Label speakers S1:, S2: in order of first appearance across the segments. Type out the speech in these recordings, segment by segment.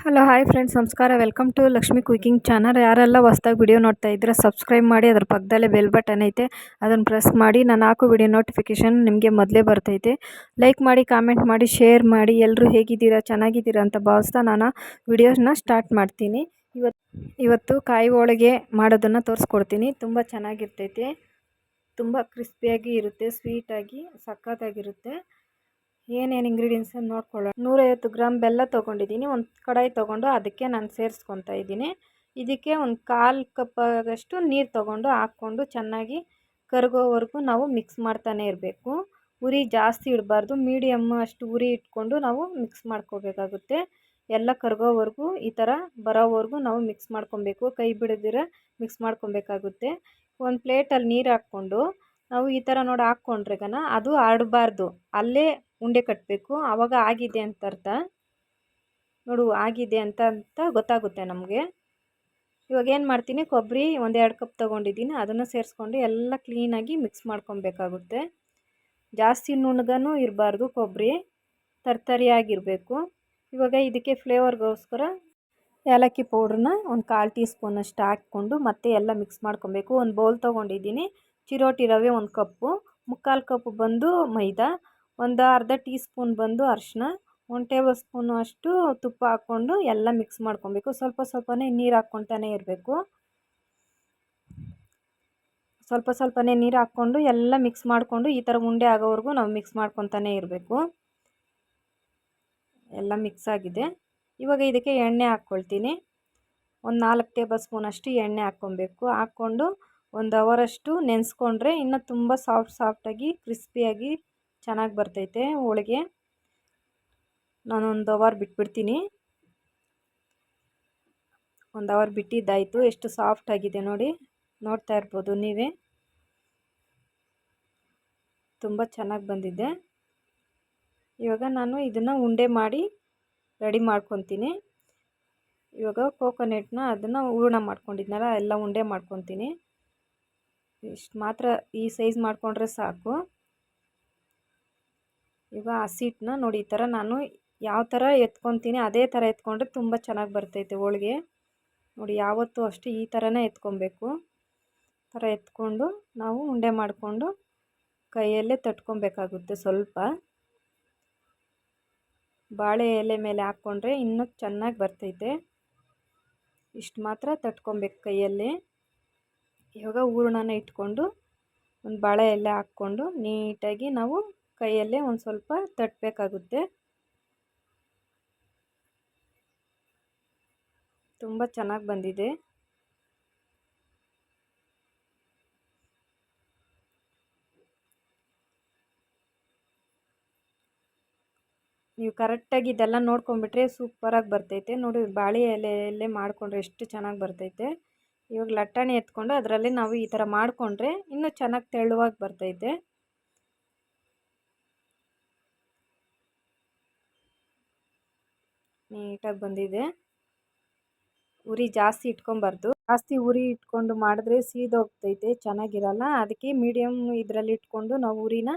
S1: Hello hi friends, ನಮಸ್ಕಾರ. Welcome to Lakshmi cooking channel. ಯಾರೆಲ್ಲ ಹೊಸದಾಗಿ ವಿಡಿಯೋ ನೋಡ್ತಾ ಇದ್ದರೆ ಸಬ್ಸ್ಕ್ರೈಬ್ ಮಾಡಿ, ಅದರ ಪಕ್ಕದಲ್ಲೇ ಬೆಲ್ ಬಟನ್ ಐತೆ, ಅದನ್ನು ಪ್ರೆಸ್ ಮಾಡಿ. ನಾನು ಹಾಕೋ ವಿಡಿಯೋ ನೋಟಿಫಿಕೇಷನ್ ನಿಮಗೆ ಮೊದಲೇ ಬರ್ತೈತೆ. ಲೈಕ್ ಮಾಡಿ, ಕಾಮೆಂಟ್ ಮಾಡಿ, ಶೇರ್ ಮಾಡಿ. ಎಲ್ಲರೂ ಹೇಗಿದ್ದೀರಾ, ಚೆನ್ನಾಗಿದ್ದೀರಾ ಅಂತ ಭಾವಿಸ್ತಾ ನಾನು ವಿಡಿಯೋನ ಸ್ಟಾರ್ಟ್ ಮಾಡ್ತೀನಿ. ಇವತ್ತು ಕಾಯಿ ಹೋಳಿಗೆ ಮಾಡೋದನ್ನು ತೋರಿಸ್ಕೊಡ್ತೀನಿ. ತುಂಬ ಚೆನ್ನಾಗಿರ್ತೈತೆ, ತುಂಬ ಕ್ರಿಸ್ಪಿಯಾಗಿ ಇರುತ್ತೆ, ಸ್ವೀಟಾಗಿ ಸಖತ್ತಾಗಿರುತ್ತೆ. ಏನೇನು ಇಂಗ್ರೀಡಿಯೆಂಟ್ಸ್ ಅಂತ ನೋಡ್ಕೊಳ್ಳೋಣ. 150 ಗ್ರಾಮ್ ಬೆಲ್ಲ ತೊಗೊಂಡಿದ್ದೀನಿ. ಒಂದು ಕಡಾಯಿ ತೊಗೊಂಡು ಅದಕ್ಕೆ ನಾನು ಸೇರಿಸ್ಕೊತಾ ಇದ್ದೀನಿ. ಇದಕ್ಕೆ ಒಂದು 1/4 ಕಪ್ ಆಗಷ್ಟು ನೀರು ತೊಗೊಂಡು ಹಾಕ್ಕೊಂಡು ಚೆನ್ನಾಗಿ ಕರಗೋವರೆಗೂ ನಾವು ಮಿಕ್ಸ್ ಮಾಡ್ತಾನೆ ಇರಬೇಕು. ಉರಿ ಜಾಸ್ತಿ ಇಡಬಾರ್ದು, ಮೀಡಿಯಮ್ ಅಷ್ಟು ಉರಿ ಇಟ್ಕೊಂಡು ನಾವು ಮಿಕ್ಸ್ ಮಾಡ್ಕೋಬೇಕಾಗುತ್ತೆ. ಎಲ್ಲ ಕರಗೋವರೆಗೂ ಈ ಥರ ಬರೋವರೆಗೂ ನಾವು ಮಿಕ್ಸ್ ಮಾಡ್ಕೊಬೇಕು. ಕೈ ಬಿಡದಿರ ಮಿಕ್ಸ್ ಮಾಡ್ಕೊಬೇಕಾಗುತ್ತೆ. ಒಂದು ಪ್ಲೇಟಲ್ಲಿ ನೀರು ಹಾಕ್ಕೊಂಡು ನಾವು ಈ ಥರ ನೋಡಿ ಹಾಕ್ಕೊಂಡ್ರೆಗನ ಅದು ಆಡಬಾರ್ದು, ಅಲ್ಲೇ ಉಂಡೆ ಕಟ್ಟಬೇಕು. ಆವಾಗ ಆಗಿದೆ ಅಂತ ಅರ್ಥ. ನೋಡು, ಆಗಿದೆ ಅಂತ ಗೊತ್ತಾಗುತ್ತೆ ನಮಗೆ. ಇವಾಗ ಏನು ಮಾಡ್ತೀನಿ, ಕೊಬ್ಬರಿ 1-2 ಕಪ್ ತೊಗೊಂಡಿದ್ದೀನಿ. ಅದನ್ನು ಸೇರಿಸ್ಕೊಂಡು ಎಲ್ಲ ಕ್ಲೀನಾಗಿ ಮಿಕ್ಸ್ ಮಾಡ್ಕೊಬೇಕಾಗುತ್ತೆ. ಜಾಸ್ತಿ ನುಣ್ಣಗನೂ ಇರಬಾರ್ದು, ಕೊಬ್ಬರಿ ತರ್ತರಿಯಾಗಿರಬೇಕು. ಇವಾಗ ಇದಕ್ಕೆ ಫ್ಲೇವರ್ಗೋಸ್ಕರ ಏಲಕ್ಕಿ ಪೌಡ್ರನ್ನ ಒಂದು 1/4 ಟೀ ಸ್ಪೂನಷ್ಟು ಹಾಕ್ಕೊಂಡು ಮತ್ತೆ ಎಲ್ಲ ಮಿಕ್ಸ್ ಮಾಡ್ಕೊಬೇಕು. ಒಂದು ಬೌಲ್ ತೊಗೊಂಡಿದ್ದೀನಿ. ಚಿರೋಟಿ ರವೆ 1 ಕಪ್ಪು, 3/4 ಕಪ್ ಬಂದು ಮೈದಾ, ಒಂದು ಅರ್ಧ ಟೀ ಸ್ಪೂನ್ ಬಂದು ಅರಿಶಿನ, 1 ಟೇಬಲ್ ಸ್ಪೂನು ಅಷ್ಟು ತುಪ್ಪ ಹಾಕ್ಕೊಂಡು ಎಲ್ಲ ಮಿಕ್ಸ್ ಮಾಡ್ಕೊಬೇಕು. ಸ್ವಲ್ಪ ಸ್ವಲ್ಪನೇ ನೀರು ಹಾಕ್ಕೊತಾನೆ ಇರಬೇಕು. ಸ್ವಲ್ಪನೇ ನೀರು ಹಾಕ್ಕೊಂಡು ಎಲ್ಲ ಮಿಕ್ಸ್ ಮಾಡಿಕೊಂಡು ಈ ಥರ ಉಂಡೆ ಆಗೋವರೆಗೂ ನಾವು ಮಿಕ್ಸ್ ಮಾಡ್ಕೊತಾನೆ ಇರಬೇಕು. ಎಲ್ಲ ಮಿಕ್ಸ್ ಆಗಿದೆ. ಇವಾಗ ಇದಕ್ಕೆ ಎಣ್ಣೆ ಹಾಕ್ಕೊಳ್ತೀನಿ. ಒಂದು 4 ಟೇಬಲ್ ಸ್ಪೂನಷ್ಟು ಎಣ್ಣೆ ಹಾಕ್ಕೊಬೇಕು. ಹಾಕ್ಕೊಂಡು 1 ಅವರಷ್ಟು ನೆನೆಸ್ಕೊಂಡ್ರೆ ಇನ್ನೂ ತುಂಬ ಸಾಫ್ಟಾಗಿ ಕ್ರಿಸ್ಪಿಯಾಗಿ ಚೆನ್ನಾಗಿ ಬರ್ತೈತೆ ಹೋಳಿಗೆ. ನಾನು 1 ಅವರ್ ಬಿಟ್ಬಿಡ್ತೀನಿ. 1 ಅವರ್ ಬಿಟ್ಟಿದ್ದಾಯಿತು. ಎಷ್ಟು ಸಾಫ್ಟಾಗಿದೆ ನೋಡಿ, ನೋಡ್ತಾ ಇರ್ಬೋದು ನೀವೇ. ತುಂಬ ಚೆನ್ನಾಗಿ ಬಂದಿದೆ. ಇವಾಗ ನಾನು ಇದನ್ನು ಉಂಡೆ ಮಾಡಿ ರೆಡಿ ಮಾಡ್ಕೊತೀನಿ. ಇವಾಗ ಕೋಕೋನಟ್ನ ಅದನ್ನು ಹೂರಣ ಮಾಡ್ಕೊಂಡಿದ್ನಲ್ಲ, ಎಲ್ಲ ಉಂಡೆ ಮಾಡ್ಕೊತೀನಿ. ಇಷ್ಟು ಮಾತ್ರ ಈ ಸೈಜ್ ಮಾಡಿಕೊಂಡ್ರೆ ಸಾಕು. ಈಗ ಹಸಿಟ್ಟನ್ನ ನೋಡಿ, ಈ ಥರ ನಾನು ಯಾವ ಥರ ಎತ್ಕೊತೀನಿ ಅದೇ ಥರ ಎತ್ಕೊಂಡ್ರೆ ತುಂಬ ಚೆನ್ನಾಗಿ ಬರ್ತೈತೆ ಹೋಳಿಗೆ. ನೋಡಿ, ಯಾವತ್ತೂ ಅಷ್ಟೇ ಈ ಥರನೇ ಎತ್ಕೊಬೇಕು. ಥರ ಎತ್ಕೊಂಡು ನಾವು ಉಂಡೆ ಮಾಡಿಕೊಂಡು ಕೈಯಲ್ಲೇ ತಟ್ಕೊಬೇಕಾಗುತ್ತೆ. ಸ್ವಲ್ಪ ಬಾಳೆ ಎಲೆ ಮೇಲೆ ಹಾಕ್ಕೊಂಡ್ರೆ ಇನ್ನೂ ಚೆನ್ನಾಗಿ ಬರ್ತೈತೆ. ಇಷ್ಟು ಮಾತ್ರ ತಟ್ಕೊಬೇಕು ಕೈಯಲ್ಲಿ. ಇವಾಗ ಹೂರಣನ ಇಟ್ಕೊಂಡು ಒಂದು ಬಾಳೆ ಎಲೆ ಹಾಕ್ಕೊಂಡು ನೀಟಾಗಿ ನಾವು ಕೈಯಲ್ಲೇ ಒಂದು ಸ್ವಲ್ಪ ತಟ್ಟಬೇಕಾಗುತ್ತೆ. ತುಂಬ ಚೆನ್ನಾಗಿ ಬಂದಿದೆ. ನೀವು ಕರೆಕ್ಟಾಗಿ ಇದೆಲ್ಲ ನೋಡ್ಕೊಂಬಿಟ್ರೆ ಸೂಪರಾಗಿ ಬರ್ತೈತೆ. ನೋಡಿ, ಬಾಳೆ ಎಲೆಯಲ್ಲೇ ಮಾಡಿಕೊಂಡ್ರೆ ಎಷ್ಟು ಚೆನ್ನಾಗಿ ಬರ್ತೈತೆ. ಇವಾಗ ಲಟ್ಟಣಿ ಎತ್ಕೊಂಡು ಅದರಲ್ಲಿ ನಾವು ಈ ಥರ ಮಾಡಿಕೊಂಡ್ರೆ ಇನ್ನೂ ಚೆನ್ನಾಗಿ ತೆಳುವಾಗಿ ಬರ್ತೈತೆ. ನೀಟಾಗಿ ಬಂದಿದೆ. ಉರಿ ಜಾಸ್ತಿ ಇಟ್ಕೊಬಾರ್ದು. ಜಾಸ್ತಿ ಉರಿ ಇಟ್ಕೊಂಡು ಮಾಡಿದ್ರೆ ಸೀದೋಗ್ತೈತೆ, ಚೆನ್ನಾಗಿರಲ್ಲ. ಅದಕ್ಕೆ ಮೀಡಿಯಮ್ ಇದರಲ್ಲಿ ಇಟ್ಕೊಂಡು ನಾವು ಉರಿನ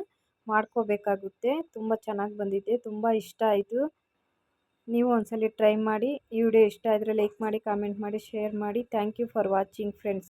S1: ಮಾಡ್ಕೋಬೇಕಾಗುತ್ತೆ. ತುಂಬ ಚೆನ್ನಾಗಿ ಬಂದಿದೆ, ತುಂಬ ಇಷ್ಟ ಆಯಿತು. ನೀವು ಒಂದ್ಸಲ ಟ್ರೈ ಮಾಡಿ. ಈ ವಿಡಿಯೋ ಇಷ್ಟ ಆದರೆ ಲೈಕ್ ಮಾಡಿ, ಕಾಮೆಂಟ್ ಮಾಡಿ, ಶೇರ್ ಮಾಡಿ. Thank you for watching friends.